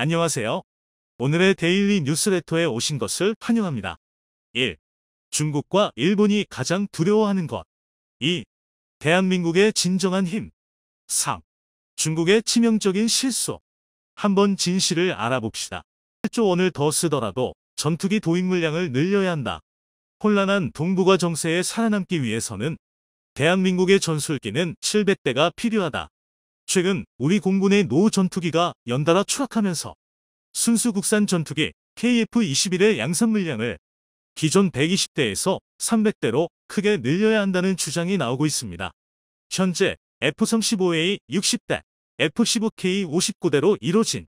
안녕하세요. 오늘의 데일리 뉴스레터에 오신 것을 환영합니다. 1. 중국과 일본이 가장 두려워하는 것. 2. 대한민국의 진정한 힘. 3. 중국의 치명적인 실수. 한번 진실을 알아봅시다. 1조 원을 더 쓰더라도 전투기 도입 물량을 늘려야 한다. 혼란한 동북아 정세에 살아남기 위해서는 대한민국의 전술기는 700대가 필요하다. 최근 우리 공군의 노후 전투기가 연달아 추락하면서 순수 국산 전투기 KF-21의 양산 물량을 기존 120대에서 300대로 크게 늘려야 한다는 주장이 나오고 있습니다. 현재 F-35A 60대, F-15K 59대로 이뤄진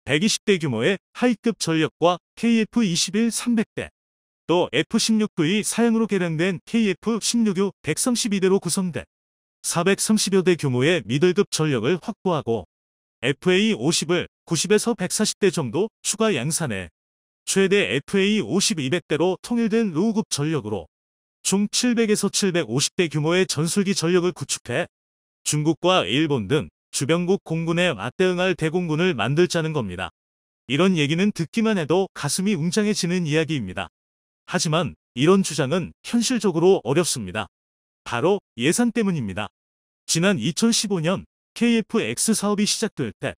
120대 규모의 하이급 전력과 KF-21 300대, 또 F-16V 사양으로 개량된 KF-16U 132대로 구성된 430여 대 규모의 미들급 전력을 확보하고 FA-50을 90에서 140대 정도 추가 양산해 최대 FA-50 200대로 통일된 로우급 전력으로 총 700에서 750대 규모의 전술기 전력을 구축해 중국과 일본 등 주변국 공군에 맞대응할 대공군을 만들자는 겁니다. 이런 얘기는 듣기만 해도 가슴이 웅장해지는 이야기입니다. 하지만 이런 주장은 현실적으로 어렵습니다. 바로 예산 때문입니다. 지난 2015년 KF-X 사업이 시작될 때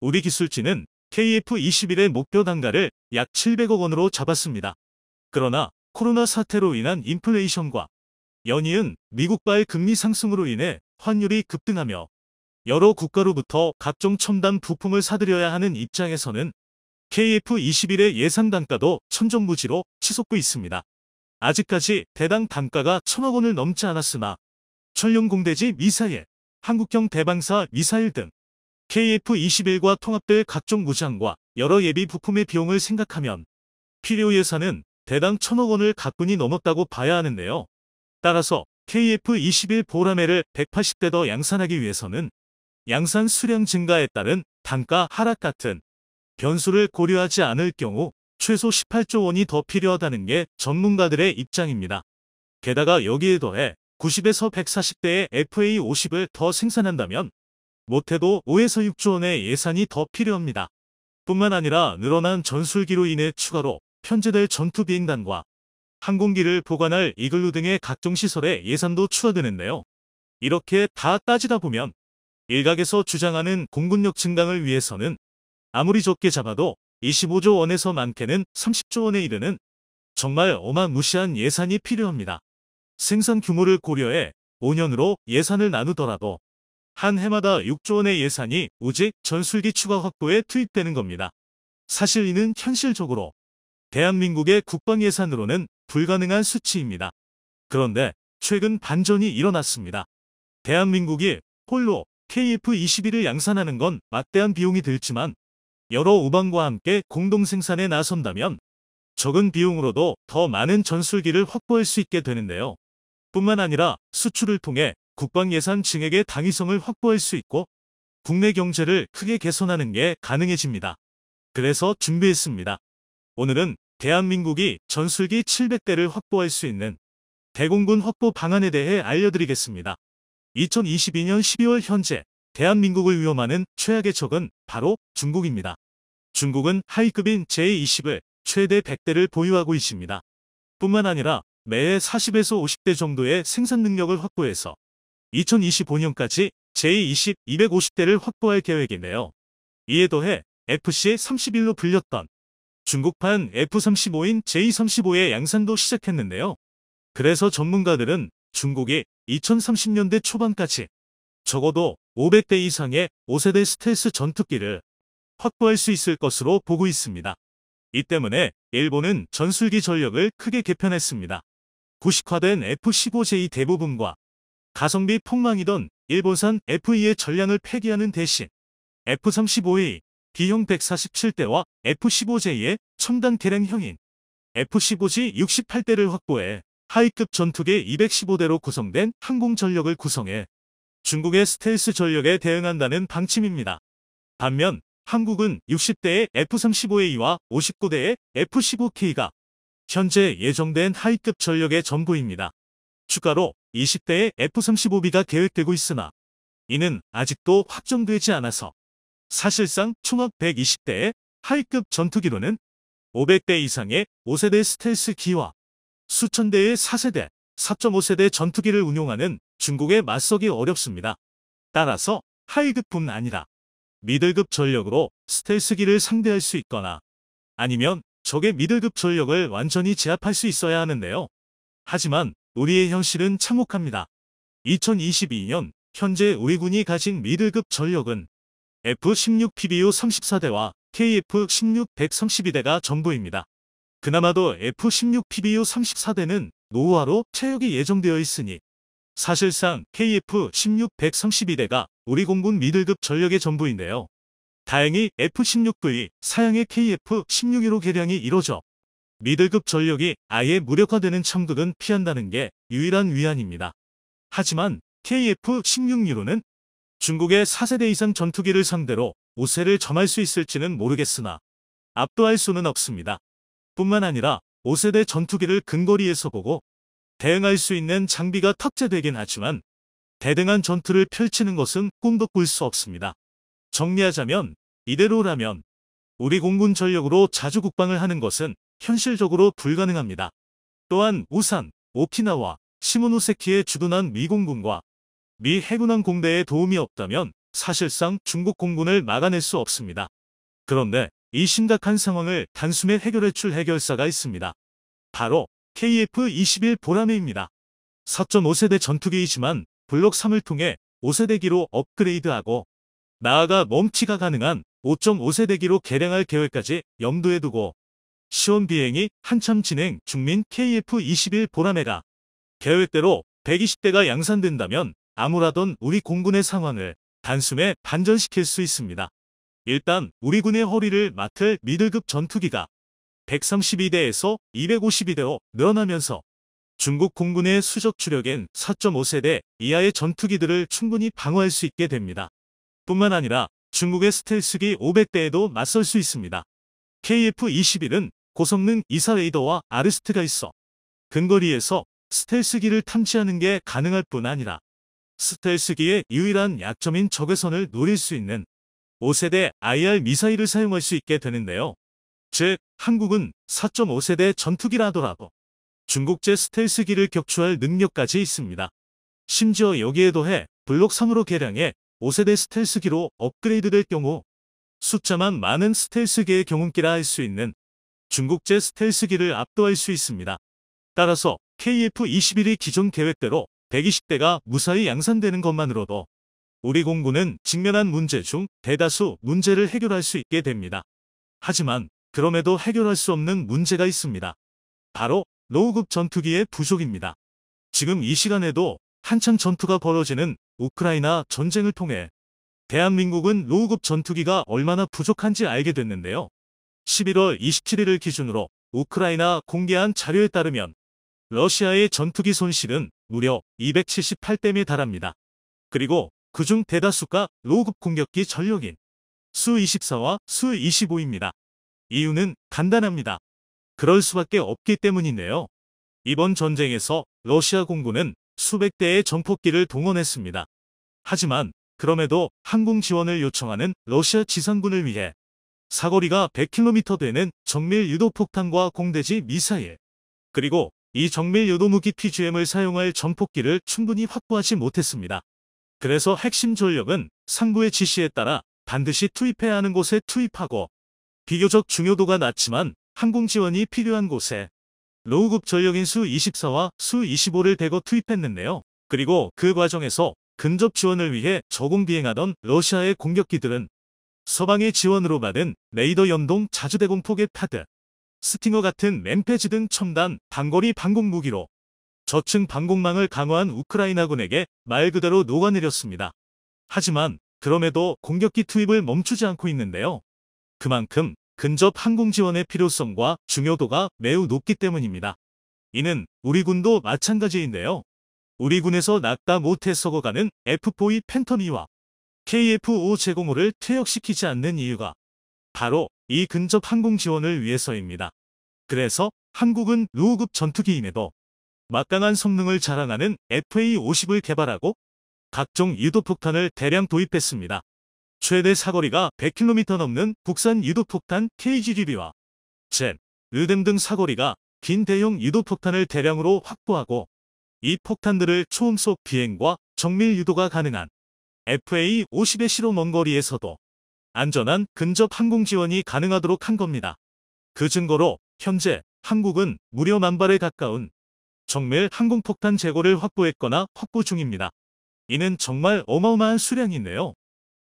우리 기술진은 KF-21의 목표 단가를 약 700억 원으로 잡았습니다. 그러나 코로나 사태로 인한 인플레이션과 연이은 미국발 금리 상승으로 인해 환율이 급등하며 여러 국가로부터 각종 첨단 부품을 사들여야 하는 입장에서는 KF-21의 예상 단가도 천정부지로 치솟고 있습니다. 아직까지 대당 단가가 1000억 원을 넘지 않았으나 천룡공대지 미사일, 한국형 대방사 미사일 등 KF-21과 통합될 각종 무장과 여러 예비 부품의 비용을 생각하면 필요 예산은 대당 1000억 원을 가뿐히 넘었다고 봐야 하는데요. 따라서 KF-21 보라매를 180대 더 양산하기 위해서는 양산 수량 증가에 따른 단가 하락 같은 변수를 고려하지 않을 경우 최소 18조 원이 더 필요하다는 게 전문가들의 입장입니다. 게다가 여기에 더해 90에서 140대의 FA-50을 더 생산한다면 못해도 5에서 6조 원의 예산이 더 필요합니다. 뿐만 아니라 늘어난 전술기로 인해 추가로 편제될 전투비행단과 항공기를 보관할 이글루 등의 각종 시설의 예산도 추가되는데요. 이렇게 다 따지다 보면 일각에서 주장하는 공군력 증강을 위해서는 아무리 적게 잡아도 25조 원에서 많게는 30조 원에 이르는 정말 어마무시한 예산이 필요합니다. 생산 규모를 고려해 5년으로 예산을 나누더라도 한 해마다 6조 원의 예산이 오직 전술기 추가 확보에 투입되는 겁니다. 사실 이는 현실적으로 대한민국의 국방 예산으로는 불가능한 수치입니다. 그런데 최근 반전이 일어났습니다. 대한민국이 홀로 KF-21을 양산하는 건 막대한 비용이 들지만 여러 우방과 함께 공동 생산에 나선다면 적은 비용으로도 더 많은 전술기를 확보할 수 있게 되는데요. 뿐만 아니라 수출을 통해 국방 예산 증액의 당위성을 확보할 수 있고 국내 경제를 크게 개선하는 게 가능해집니다. 그래서 준비했습니다. 오늘은 대한민국이 전술기 700대를 확보할 수 있는 대공군 확보 방안에 대해 알려드리겠습니다. 2022년 12월 현재 대한민국을 위협하는 최악의 적은 바로 중국입니다. 중국은 하이급인 J-20을 최대 100대를 보유하고 있습니다. 뿐만 아니라 매해 40에서 50대 정도의 생산 능력을 확보해서 2025년까지 J-20 250대를 확보할 계획인데요. 이에 더해 FC-31로 불렸던 중국판 F-35인 J-35의 양산도 시작했는데요. 그래서 전문가들은 중국이 2030년대 초반까지 적어도 500대 이상의 5세대 스텔스 전투기를 확보할 수 있을 것으로 보고 있습니다. 이 때문에 일본은 전술기 전력을 크게 개편했습니다. 구식화된 F-15J 대부분과 가성비 폭망이던 일본산 F-2의 전량을 폐기하는 대신 F-35A, B형 147대와 F-15J의 첨단 개량형인 F-15G 68대를 확보해 하이급 전투기 215대로 구성된 항공 전력을 구성해 중국의 스텔스 전력에 대응한다는 방침입니다. 반면 한국은 60대의 F-35A와 59대의 F-15K가 현재 예정된 하이급 전력의 전부입니다. 추가로 20대의 F-35B가 계획되고 있으나 이는 아직도 확정되지 않아서 사실상 총합 120대의 하이급 전투기로는 500대 이상의 5세대 스텔스 기와 수천 대의 4세대, 4.5세대 전투기를 운용하는 중국에 맞서기 어렵습니다. 따라서 하이급뿐 아니라 미들급 전력으로 스텔스기를 상대할 수 있거나 아니면 적의 미들급 전력을 완전히 제압할 수 있어야 하는데요. 하지만 우리의 현실은 참혹합니다. 2022년 현재 우리 군이 가진 미들급 전력은 F-16 PBU 34대와 KF-16 132대가 전부입니다. 그나마도 F-16 PBU 34대는 노후화로 퇴역이 예정되어 있으니 사실상 KF-16 132대가 우리 공군 미들급 전력의 전부인데요. 다행히 F-16V 사양의 KF-16으로 개량이 이뤄져 미들급 전력이 아예 무력화되는 참극은 피한다는 게 유일한 위안입니다. 하지만 KF-16유로는 중국의 4세대 이상 전투기를 상대로 우세를 점할 수 있을지는 모르겠으나 압도할 수는 없습니다. 뿐만 아니라 5세대 전투기를 근거리에서 보고 대응할 수 있는 장비가 탑재되긴 하지만 대등한 전투를 펼치는 것은 꿈도 꿀 수 없습니다. 정리하자면 이대로라면 우리 공군 전력으로 자주 국방을 하는 것은 현실적으로 불가능합니다. 또한 우산, 오키나와, 시모노세키에 주둔한 미 공군과 미 해군함 공대의 도움이 없다면 사실상 중국 공군을 막아낼 수 없습니다. 그런데 이 심각한 상황을 단숨에 해결해 줄 해결사가 있습니다. 바로 KF-21 보라매입니다. 4.5세대 전투기이지만 블록 3을 통해 5세대기로 업그레이드하고 나아가 멈치가 가능한 5.5세대기로 개량할 계획까지 염두에 두고 시험 비행이 한참 진행 중인 KF-21 보라매가 계획대로 120대가 양산된다면 암울하던 우리 공군의 상황을 단숨에 반전시킬 수 있습니다. 일단 우리 군의 허리를 맡을 미들급 전투기가 132대에서 252대로 늘어나면서 중국 공군의 수적 주력인 4.5세대 이하의 전투기들을 충분히 방어할 수 있게 됩니다. 뿐만 아니라 중국의 스텔스기 500대에도 맞설 수 있습니다. KF-21은 고성능 이사 레이더와 아르스트가 있어 근거리에서 스텔스기를 탐지하는 게 가능할 뿐 아니라 스텔스기의 유일한 약점인 적외선을 노릴 수 있는 5세대 IR 미사일을 사용할 수 있게 되는데요. 즉, 한국은 4.5세대 전투기라더라도 중국제 스텔스기를 격추할 능력까지 있습니다. 심지어 여기에 더해 블록 3으로 개량해 5세대 스텔스기로 업그레이드될 경우 숫자만 많은 스텔스기의 경운기라 할 수 있는 중국제 스텔스기를 압도할 수 있습니다. 따라서 KF-21이 기존 계획대로 120대가 무사히 양산되는 것만으로도 우리 공군은 직면한 문제 중 대다수 문제를 해결할 수 있게 됩니다. 하지만 그럼에도 해결할 수 없는 문제가 있습니다. 바로 노후급 전투기의 부족입니다. 지금 이 시간에도 한창 전투가 벌어지는 우크라이나 전쟁을 통해 대한민국은 노후급 전투기가 얼마나 부족한지 알게 됐는데요. 11월 27일을 기준으로 우크라이나 공개한 자료에 따르면 러시아의 전투기 손실은 무려 278대에 달합니다. 그리고 그중 대다수가 노후급 공격기 전력인 수-24와 수-25입니다. 이유는 간단합니다. 그럴 수밖에 없기 때문인데요. 이번 전쟁에서 러시아 공군은 수백 대의 전폭기를 동원했습니다. 하지만 그럼에도 항공 지원을 요청하는 러시아 지상군을 위해 사거리가 100km 되는 정밀 유도폭탄과 공대지 미사일, 그리고 이 정밀 유도무기 PGM을 사용할 전폭기를 충분히 확보하지 못했습니다. 그래서 핵심 전력은 상부의 지시에 따라 반드시 투입해야 하는 곳에 투입하고 비교적 중요도가 낮지만 항공 지원이 필요한 곳에 노후급 전력인 수-24와 수-25를 대거 투입했는데요. 그리고 그 과정에서 근접 지원을 위해 저공 비행하던 러시아의 공격기들은 서방의 지원으로 받은 레이더 연동 자주대공 포겟 파드, 스팅어 같은 램페지 등 첨단 단거리 방공 무기로 저층 방공망을 강화한 우크라이나군에게 말 그대로 녹아내렸습니다. 하지만 그럼에도 공격기 투입을 멈추지 않고 있는데요. 그만큼 근접 항공 지원의 필요성과 중요도가 매우 높기 때문입니다. 이는 우리 군도 마찬가지인데요. 우리 군에서 낙다 못해 썩어가는 F-4E 팬텀2와 KF-5 제공호를 퇴역시키지 않는 이유가 바로 이 근접 항공 지원을 위해서입니다. 그래서 한국은 노후급 전투기임에도 막강한 성능을 자랑하는 FA-50을 개발하고 각종 유도폭탄을 대량 도입했습니다. 최대 사거리가 100km 넘는 국산 유도폭탄 KGDB와 젠, 르뎀 등 사거리가 긴 대형 유도폭탄을 대량으로 확보하고 이 폭탄들을 초음속 비행과 정밀 유도가 가능한 FA-50의 시로 먼 거리에서도 안전한 근접 항공 지원이 가능하도록 한 겁니다. 그 증거로 현재 한국은 무려 10,000발에 가까운 정밀 항공폭탄 재고를 확보했거나 확보 중입니다. 이는 정말 어마어마한 수량인데요.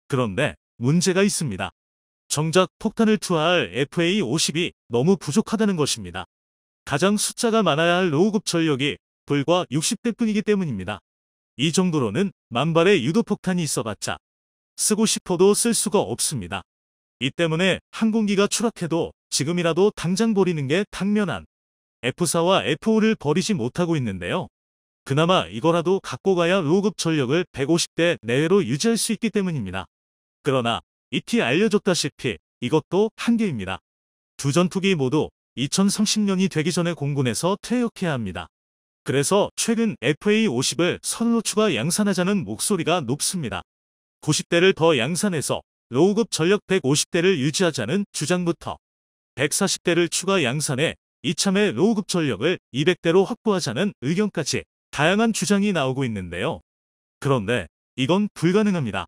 그런데 문제가 있습니다. 정작 폭탄을 투하할 FA-50이 너무 부족하다는 것입니다. 가장 숫자가 많아야 할 로우급 전력이 불과 60대뿐이기 때문입니다. 이 정도로는 10,000발의 유도폭탄이 있어봤자 쓰고 싶어도 쓸 수가 없습니다. 이 때문에 항공기가 추락해도 지금이라도 당장 버리는 게 당면한 F4와 F5를 버리지 못하고 있는데요. 그나마 이거라도 갖고 가야 로우급 전력을 150대 내외로 유지할 수 있기 때문입니다. 그러나 이티 알려줬다시피 이것도 한계입니다. 두 전투기 모두 2030년이 되기 전에 공군에서 퇴역해야 합니다. 그래서 최근 FA-50을 선로 추가 양산하자는 목소리가 높습니다. 90대를 더 양산해서 로우급 전력 150대를 유지하자는 주장부터 140대를 추가 양산해 이참에 로우급 전력을 200대로 확보하자는 의견까지 다양한 주장이 나오고 있는데요. 그런데 이건 불가능합니다.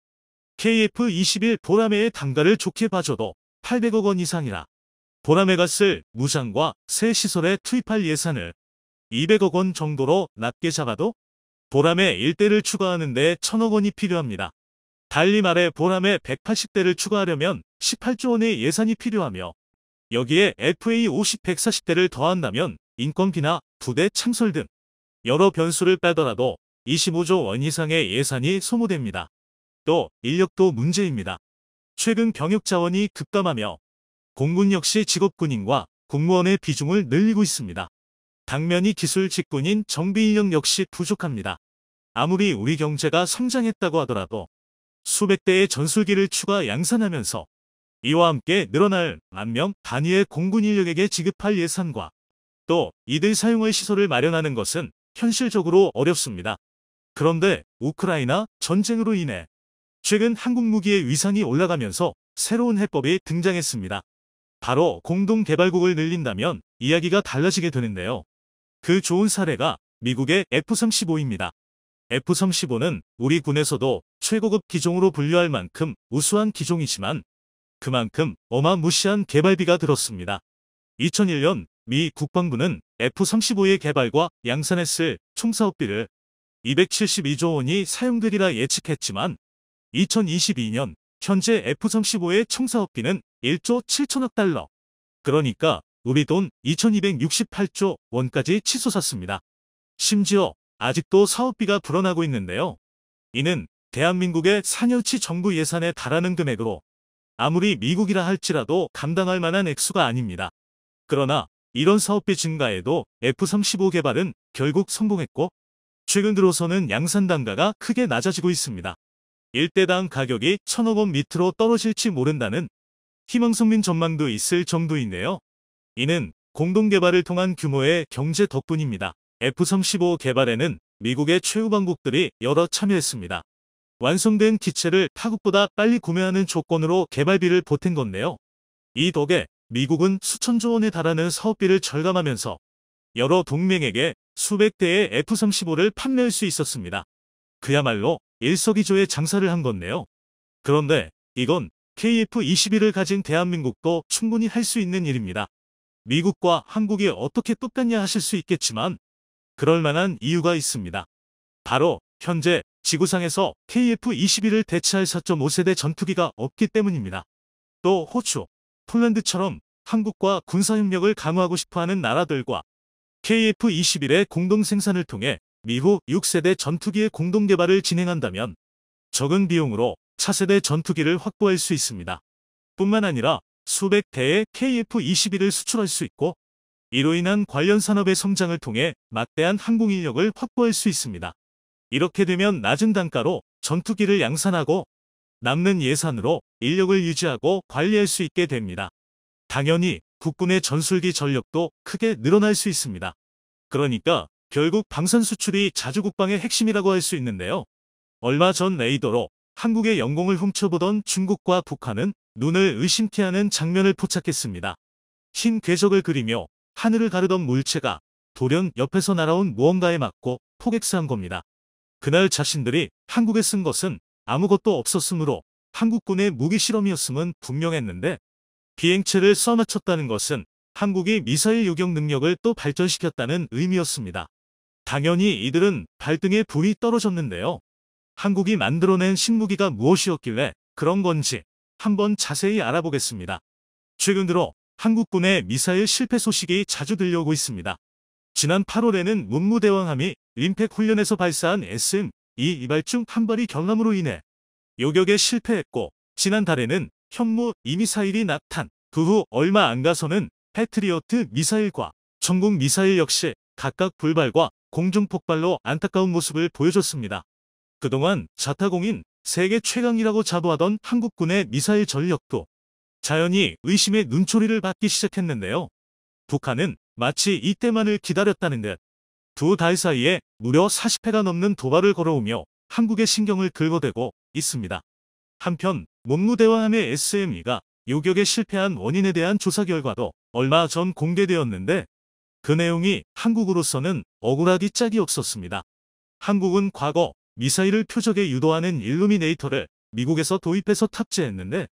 KF-21 보라매의 단가를 좋게 봐줘도 800억 원 이상이라 보라매가 쓸 무장과 새 시설에 투입할 예산을 200억 원 정도로 낮게 잡아도 보라매 1대를 추가하는 데 1,000억 원이 필요합니다. 달리 말해 보라매 180대를 추가하려면 18조 원의 예산이 필요하며 여기에 FA-50 140대를 더한다면 인건비나 부대 창설 등 여러 변수를 빼더라도 25조 원 이상의 예산이 소모됩니다. 또 인력도 문제입니다. 최근 병역 자원이 급감하며 공군 역시 직업군인과 공무원의 비중을 늘리고 있습니다. 당면이 기술 직군인 정비 인력 역시 부족합니다. 아무리 우리 경제가 성장했다고 하더라도 수백 대의 전술기를 추가 양산하면서 이와 함께 늘어날 10,000명 단위의 공군 인력에게 지급할 예산과 또 이들 사용할 시설을 마련하는 것은 현실적으로 어렵습니다. 그런데 우크라이나 전쟁으로 인해 최근 한국 무기의 위상이 올라가면서 새로운 해법이 등장했습니다. 바로 공동개발국을 늘린다면 이야기가 달라지게 되는데요. 그 좋은 사례가 미국의 F-35입니다. F-35는 우리 군에서도 최고급 기종으로 분류할 만큼 우수한 기종이지만 그만큼 어마무시한 개발비가 들었습니다. 2001년 미 국방부는 F-35의 개발과 양산했을 총사업비를 272조 원이 사용되리라 예측했지만 2022년 현재 F-35의 총사업비는 1조 7천억 달러. 그러니까 우리 돈 2268조 원까지 치솟았습니다. 심지어 아직도 사업비가 불어나고 있는데요. 이는 대한민국의 4년치 정부 예산에 달하는 금액으로 아무리 미국이라 할지라도 감당할 만한 액수가 아닙니다. 그러나 이런 사업비 증가에도 F-35 개발은 결국 성공했고 최근 들어서는 양산 단가가 크게 낮아지고 있습니다. 1대당 가격이 1,000억 원 밑으로 떨어질지 모른다는 희망성민 전망도 있을 정도인데요. 이는 공동개발을 통한 규모의 경제 덕분입니다. F-35 개발에는 미국의 최우방국들이 여러 참여했습니다. 완성된 기체를 타국보다 빨리 구매하는 조건으로 개발비를 보탠 건데요. 이 덕에 미국은 수천조 원에 달하는 사업비를 절감하면서 여러 동맹에게 수백 대의 F-35를 판매할 수 있었습니다. 그야말로 일석이조의 장사를 한 건데요. 그런데 이건 KF-21을 가진 대한민국도 충분히 할 수 있는 일입니다. 미국과 한국이 어떻게 똑같냐 하실 수 있겠지만 그럴 만한 이유가 있습니다. 바로 현재 지구상에서 KF-21을 대체할 4.5세대 전투기가 없기 때문입니다. 또 호주, 폴란드처럼 한국과 군사협력을 강화하고 싶어하는 나라들과 KF-21의 공동 생산을 통해 미후 6세대 전투기의 공동 개발을 진행한다면 적은 비용으로 차세대 전투기를 확보할 수 있습니다. 뿐만 아니라 수백 대의 KF-21을 수출할 수 있고 이로 인한 관련 산업의 성장을 통해 막대한 항공 인력을 확보할 수 있습니다. 이렇게 되면 낮은 단가로 전투기를 양산하고 남는 예산으로 인력을 유지하고 관리할 수 있게 됩니다. 당연히 국군의 전술기 전력도 크게 늘어날 수 있습니다. 그러니까 결국 방산 수출이 자주국방의 핵심이라고 할 수 있는데요. 얼마 전 레이더로 한국의 영공을 훔쳐보던 중국과 북한은 눈을 의심케 하는 장면을 포착했습니다. 흰 궤적을 그리며 하늘을 가르던 물체가 돌연 옆에서 날아온 무언가에 맞고 포격사한 겁니다. 그날 자신들이 한국에 쓴 것은 아무것도 없었으므로 한국군의 무기 실험이었음은 분명했는데 비행체를 쏴맞췄다는 것은 한국이 미사일 요격 능력을 또 발전시켰다는 의미였습니다. 당연히 이들은 발등에 불이 떨어졌는데요. 한국이 만들어낸 신무기가 무엇이었길래 그런 건지 한번 자세히 알아보겠습니다. 최근 들어 한국군의 미사일 실패 소식이 자주 들려오고 있습니다. 지난 8월에는 문무대왕함이 림팩 훈련에서 발사한 SM-2 이발중 한 발이 경람으로 인해 요격에 실패했고, 지난달에는 현무 2미사일이 낙탄, 그 후 얼마 안 가서는 패트리어트 미사일과 전국 미사일 역시 각각 불발과 공중폭발로 안타까운 모습을 보여줬습니다. 그동안 자타공인 세계 최강이라고 자부하던 한국군의 미사일 전력도 자연히 의심의 눈초리를 받기 시작했는데요. 북한은 마치 이때만을 기다렸다는 듯 두 달 사이에 무려 40회가 넘는 도발을 걸어오며 한국의 신경을 긁어대고 있습니다. 한편 문무대왕함의 SM-2가 요격에 실패한 원인에 대한 조사 결과도 얼마 전 공개되었는데 그 내용이 한국으로서는 억울하기 짝이 없었습니다. 한국은 과거 미사일을 표적에 유도하는 일루미네이터를 미국에서 도입해서 탑재했는데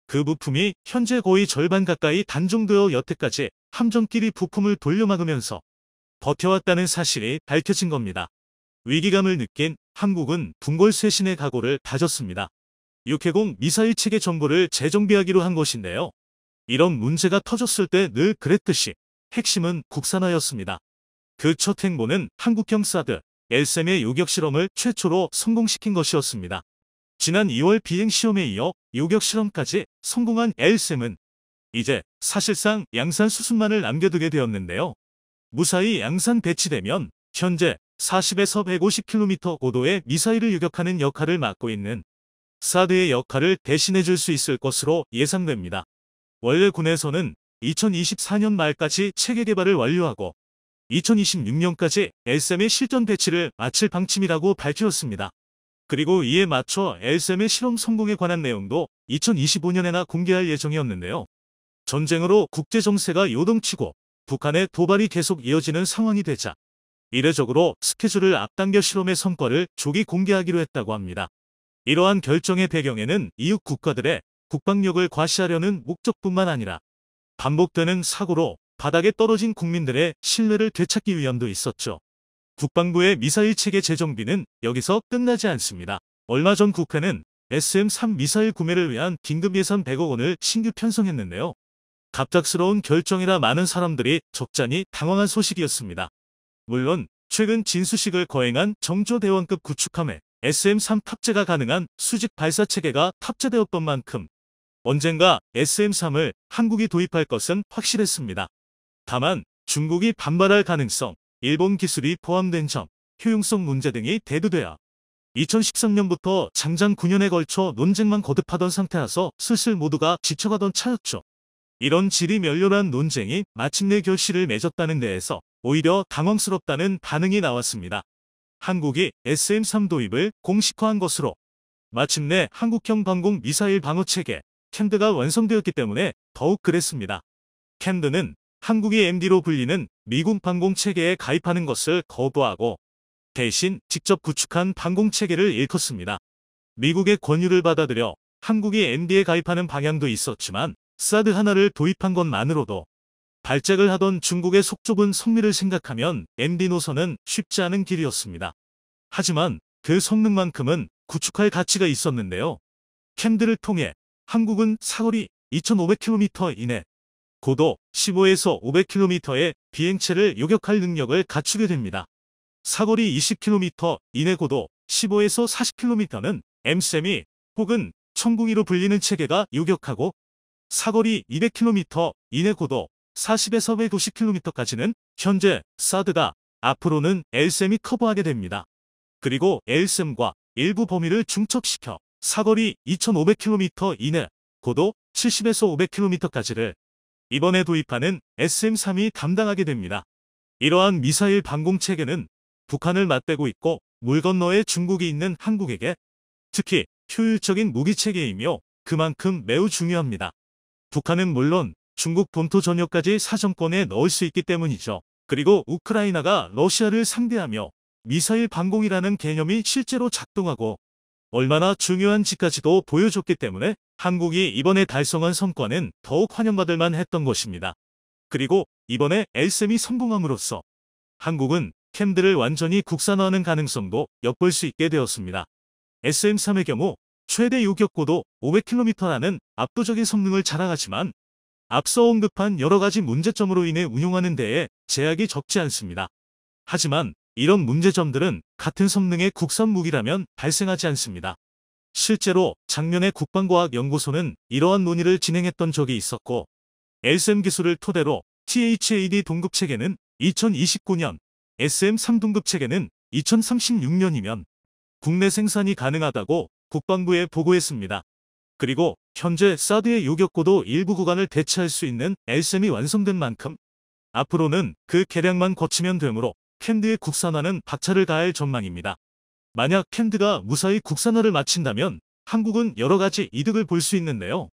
그 부품이 현재 거의 절반 가까이 단종되어 여태까지 함정끼리 부품을 돌려막으면서 버텨왔다는 사실이 밝혀진 겁니다. 위기감을 느낀 한국은 분골쇄신의 각오를 다졌습니다. 육해공 미사일 체계 정보를 재정비하기로 한 것인데요. 이런 문제가 터졌을 때 늘 그랬듯이 핵심은 국산화였습니다. 그 첫 행보는 한국형 사드, LSAM의 요격 실험을 최초로 성공시킨 것이었습니다. 지난 2월 비행 시험에 이어 요격 실험까지 성공한 LSAM은 이제 사실상 양산 수순만을 남겨두게 되었는데요. 무사히 양산 배치되면 현재 40에서 150km 고도의 미사일을 요격하는 역할을 맡고 있는 사드의 역할을 대신해 줄 수 있을 것으로 예상됩니다. 원래 군에서는 2024년 말까지 체계 개발을 완료하고 2026년까지 LSAM의 실전 배치를 마칠 방침이라고 밝혔습니다. 그리고 이에 맞춰 LSAM의 실험 성공에 관한 내용도 2025년에나 공개할 예정이었는데요. 전쟁으로 국제 정세가 요동치고 북한의 도발이 계속 이어지는 상황이 되자 이례적으로 스케줄을 앞당겨 실험의 성과를 조기 공개하기로 했다고 합니다. 이러한 결정의 배경에는 이웃 국가들의 국방력을 과시하려는 목적뿐만 아니라 반복되는 사고로 바닥에 떨어진 국민들의 신뢰를 되찾기 위함도 있었죠. 국방부의 미사일 체계 재정비는 여기서 끝나지 않습니다. 얼마 전 국회는 SM-3 미사일 구매를 위한 긴급 예산 100억 원을 신규 편성했는데요. 갑작스러운 결정이라 많은 사람들이 적잖이 당황한 소식이었습니다. 물론 최근 진수식을 거행한 정조대원급 구축함에 SM-3 탑재가 가능한 수직 발사 체계가 탑재되었던 만큼 언젠가 SM-3을 한국이 도입할 것은 확실했습니다. 다만 중국이 반발할 가능성, 일본 기술이 포함된 점, 효용성 문제 등이 대두되어 2013년부터 장장 9년에 걸쳐 논쟁만 거듭하던 상태라서 슬슬 모두가 지쳐가던 차였죠. 이런 지리멸렬한 논쟁이 마침내 결실을 맺었다는 데에서 오히려 당황스럽다는 반응이 나왔습니다. 한국이 SM-3 도입을 공식화한 것으로 마침내 한국형 방공 미사일 방어체계 캔드가 완성되었기 때문에 더욱 그랬습니다. 캔드는 한국이 MD로 불리는 미군 방공체계에 가입하는 것을 거부하고 대신 직접 구축한 방공체계를 일컫습니다. 미국의 권유를 받아들여 한국이 MD에 가입하는 방향도 있었지만 사드 하나를 도입한 것만으로도 발작을 하던 중국의 속 좁은 성미를 생각하면 MD 노선은 쉽지 않은 길이었습니다. 하지만 그 성능만큼은 구축할 가치가 있었는데요. 캔드를 통해 한국은 사거리 2,500km 이내, 고도 15에서 500km의 비행체를 요격할 능력을 갖추게 됩니다. 사거리 20km 이내 고도 15에서 40km는 MSAM이 혹은 천궁이로 불리는 체계가 요격하고 사거리 200km 이내 고도 40에서 150km까지는 현재 사드가 앞으로는 LSAM이 커버하게 됩니다. 그리고 LSAM과 일부 범위를 중첩시켜 사거리 2500km 이내 고도 70에서 500km까지를 이번에 도입하는 SM-3이 담당하게 됩니다. 이러한 미사일 방공체계는 북한을 맞대고 있고 물 건너에 중국이 있는 한국에게 특히 효율적인 무기체계이며 그만큼 매우 중요합니다. 북한은 물론 중국 본토 전역까지 사정권에 넣을 수 있기 때문이죠. 그리고 우크라이나가 러시아를 상대하며 미사일 반공이라는 개념이 실제로 작동하고 얼마나 중요한지까지도 보여줬기 때문에 한국이 이번에 달성한 성과는 더욱 환영받을 만했던 것입니다. 그리고 이번에 LSM이 성공함으로써 한국은 캠들을 완전히 국산화하는 가능성도 엿볼 수 있게 되었습니다. SM-3의 경우 최대 요격고도 500km라는 압도적인 성능을 자랑하지만 앞서 언급한 여러 가지 문제점으로 인해 운용하는 데에 제약이 적지 않습니다. 하지만 이런 문제점들은 같은 성능의 국산 무기라면 발생하지 않습니다. 실제로 작년에 국방과학연구소는 이러한 논의를 진행했던 적이 있었고 LSM 기술을 토대로 THAD 동급 체계는 2029년, SM-3 동급 체계는 2036년이면 국내 생산이 가능하다고 국방부에 보고했습니다. 그리고 현재 사드의 요격고도 일부 구간을 대체할 수 있는 LSM이 완성된 만큼 앞으로는 그 계량만 거치면 되므로 캠드의 국산화는 박차를 가할 전망입니다. 만약 캠드가 무사히 국산화를 마친다면 한국은 여러 가지 이득을 볼 수 있는데요.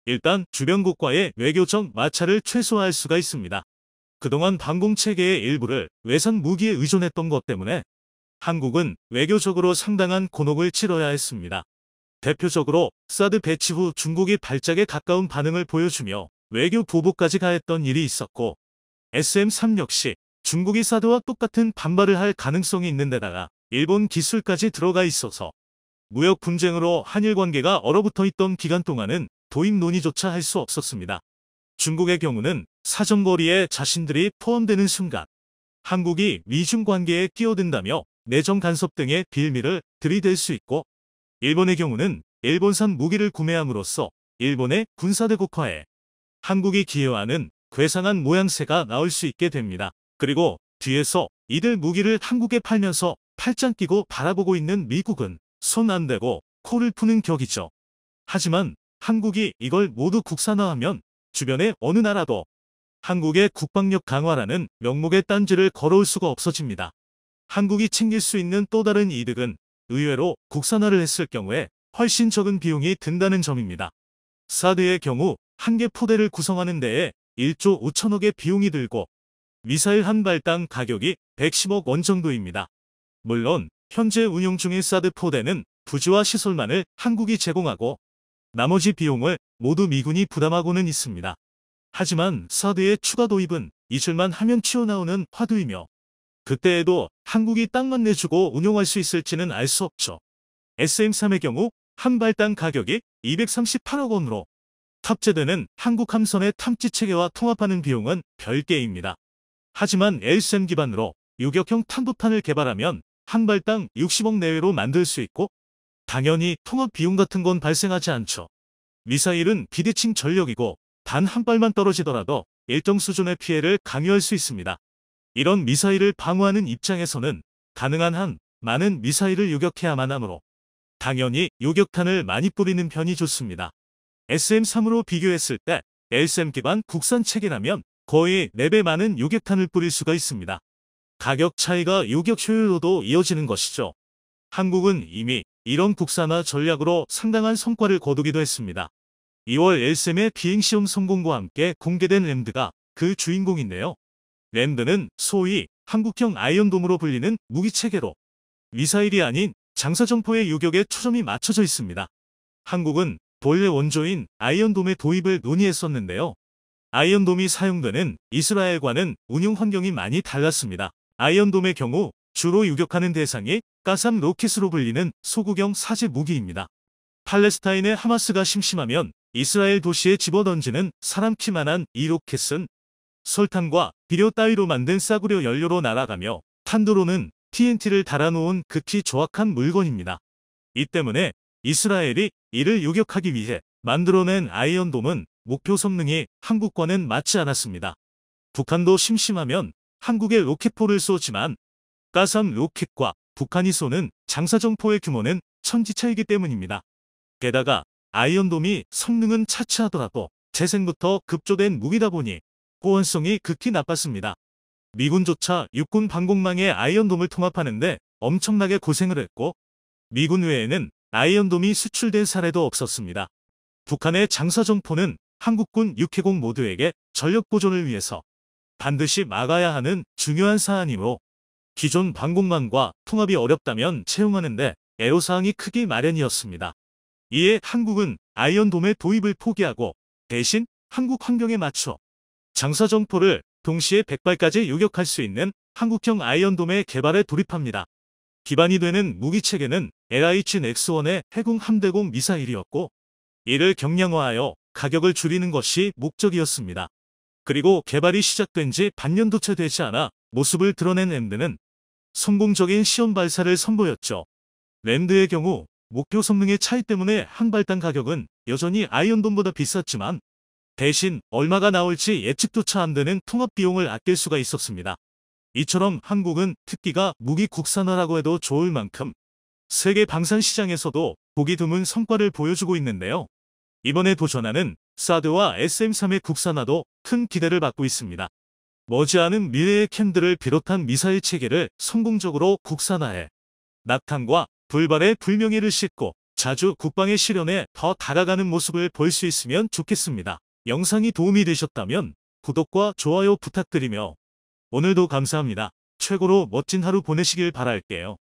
일단 주변국과의 외교적 마찰을 최소화할 수가 있습니다. 그동안 방공체계의 일부를 외산 무기에 의존했던 것 때문에 한국은 외교적으로 상당한 곤혹을 치러야 했습니다. 대표적으로 사드 배치 후 중국이 발작에 가까운 반응을 보여주며 외교 보복까지 가했던 일이 있었고 SM-3 역시 중국이 사드와 똑같은 반발을 할 가능성이 있는 데다가 일본 기술까지 들어가 있어서 무역 분쟁으로 한일 관계가 얼어붙어 있던 기간 동안은 도입 논의조차 할 수 없었습니다. 중국의 경우는 사정거리에 자신들이 포함되는 순간 한국이 미중 관계에 끼어든다며 내정 간섭 등의 빌미를 들이댈 수 있고 일본의 경우는 일본산 무기를 구매함으로써 일본의 군사대국화에 한국이 기여하는 괴상한 모양새가 나올 수 있게 됩니다. 그리고 뒤에서 이들 무기를 한국에 팔면서 팔짱 끼고 바라보고 있는 미국은 손 안 대고 코를 푸는 격이죠. 하지만 한국이 이걸 모두 국산화하면 주변의 어느 나라도 한국의 국방력 강화라는 명목의 딴지를 걸어올 수가 없어집니다. 한국이 챙길 수 있는 또 다른 이득은 의외로 국산화를 했을 경우에 훨씬 적은 비용이 든다는 점입니다. 사드의 경우 한 개 포대를 구성하는 데에 1조 5천억의 비용이 들고 미사일 한 발당 가격이 110억 원 정도입니다. 물론 현재 운용 중인 사드 포대는 부지와 시설만을 한국이 제공하고 나머지 비용을 모두 미군이 부담하고는 있습니다. 하지만 사드의 추가 도입은 이줄만 하면 튀어나오는 화두이며 그때에도 한국이 땅만 내주고 운용할 수 있을지는 알 수 없죠. SM-3의 경우 한 발당 가격이 238억 원으로 탑재되는 한국 함선의 탐지 체계와 통합하는 비용은 별개입니다. 하지만 LSM 기반으로 유격형 탄도탄을 개발하면 한 발당 60억 내외로 만들 수 있고 당연히 통합 비용 같은 건 발생하지 않죠. 미사일은 비대칭 전력이고 단 한 발만 떨어지더라도 일정 수준의 피해를 강요할 수 있습니다. 이런 미사일을 방어하는 입장에서는 가능한 한 많은 미사일을 요격해야만 하므로 당연히 요격탄을 많이 뿌리는 편이 좋습니다. SM-3으로 비교했을 때 LSM 기반 국산 체계라면 거의 4배 많은 요격탄을 뿌릴 수가 있습니다. 가격 차이가 요격 효율로도 이어지는 것이죠. 한국은 이미 이런 국산화 전략으로 상당한 성과를 거두기도 했습니다. 2월 LSM의 비행시험 성공과 함께 공개된 램드가 그 주인공인데요. 램드는 소위 한국형 아이언돔으로 불리는 무기체계로 미사일이 아닌 장사정포의 요격에 초점이 맞춰져 있습니다. 한국은 본래 원조인 아이언돔의 도입을 논의했었는데요. 아이언돔이 사용되는 이스라엘과는 운용 환경이 많이 달랐습니다. 아이언돔의 경우 주로 요격하는 대상이 가삼 로켓으로 불리는 소구경 사제 무기입니다. 팔레스타인의 하마스가 심심하면 이스라엘 도시에 집어던지는 사람 키만한 이 로켓은 설탕과 비료 따위로 만든 싸구려 연료로 날아가며 탄도로는 TNT를 달아놓은 극히 조악한 물건입니다. 이 때문에 이스라엘이 이를 요격하기 위해 만들어낸 아이언돔은 목표 성능이 한국과는 맞지 않았습니다. 북한도 심심하면 한국에 로켓포를 쏘지만 가삼 로켓과 북한이 쏘는 장사정포의 규모는 천지차이기 때문입니다. 게다가 아이언돔이 성능은 차치하더라도 재생부터 급조된 무기다 보니 호환성이 극히 나빴습니다. 미군조차 육군 방공망에 아이언돔을 통합하는데 엄청나게 고생을 했고 미군 외에는 아이언돔이 수출된 사례도 없었습니다. 북한의 장사정포는 한국군 육해공 모두에게 전력 보존을 위해서 반드시 막아야 하는 중요한 사안이므로 기존 방공망과 통합이 어렵다면 채용하는데 애로사항이 크기 마련이었습니다. 이에 한국은 아이언돔의 도입을 포기하고 대신 한국 환경에 맞춰 장사정포를 동시에 100발까지 요격할 수 있는 한국형 아이언돔의 개발에 돌입합니다. 기반이 되는 무기체계는 LH-X1의 해군 함대공 미사일이었고 이를 경량화하여 가격을 줄이는 것이 목적이었습니다. 그리고 개발이 시작된 지 반년도 채 되지 않아 모습을 드러낸 램드는 성공적인 시험 발사를 선보였죠. 램드의 경우 목표 성능의 차이 때문에 한 발당 가격은 여전히 아이언돔보다 비쌌지만 대신 얼마가 나올지 예측조차 안 되는 통합 비용을 아낄 수가 있었습니다. 이처럼 한국은 특기가 무기 국산화라고 해도 좋을 만큼 세계 방산 시장에서도 보기 드문 성과를 보여주고 있는데요. 이번에 도전하는 사드와 SM-3의 국산화도 큰 기대를 받고 있습니다. 머지않은 미래의 캔들을 비롯한 미사일 체계를 성공적으로 국산화해 낙탄과 불발의 불명예를 싣고 자주 국방의 실현에 더 다가가는 모습을 볼 수 있으면 좋겠습니다. 영상이 도움이 되셨다면 구독과 좋아요 부탁드리며 오늘도 감사합니다. 최고로 멋진 하루 보내시길 바랄게요.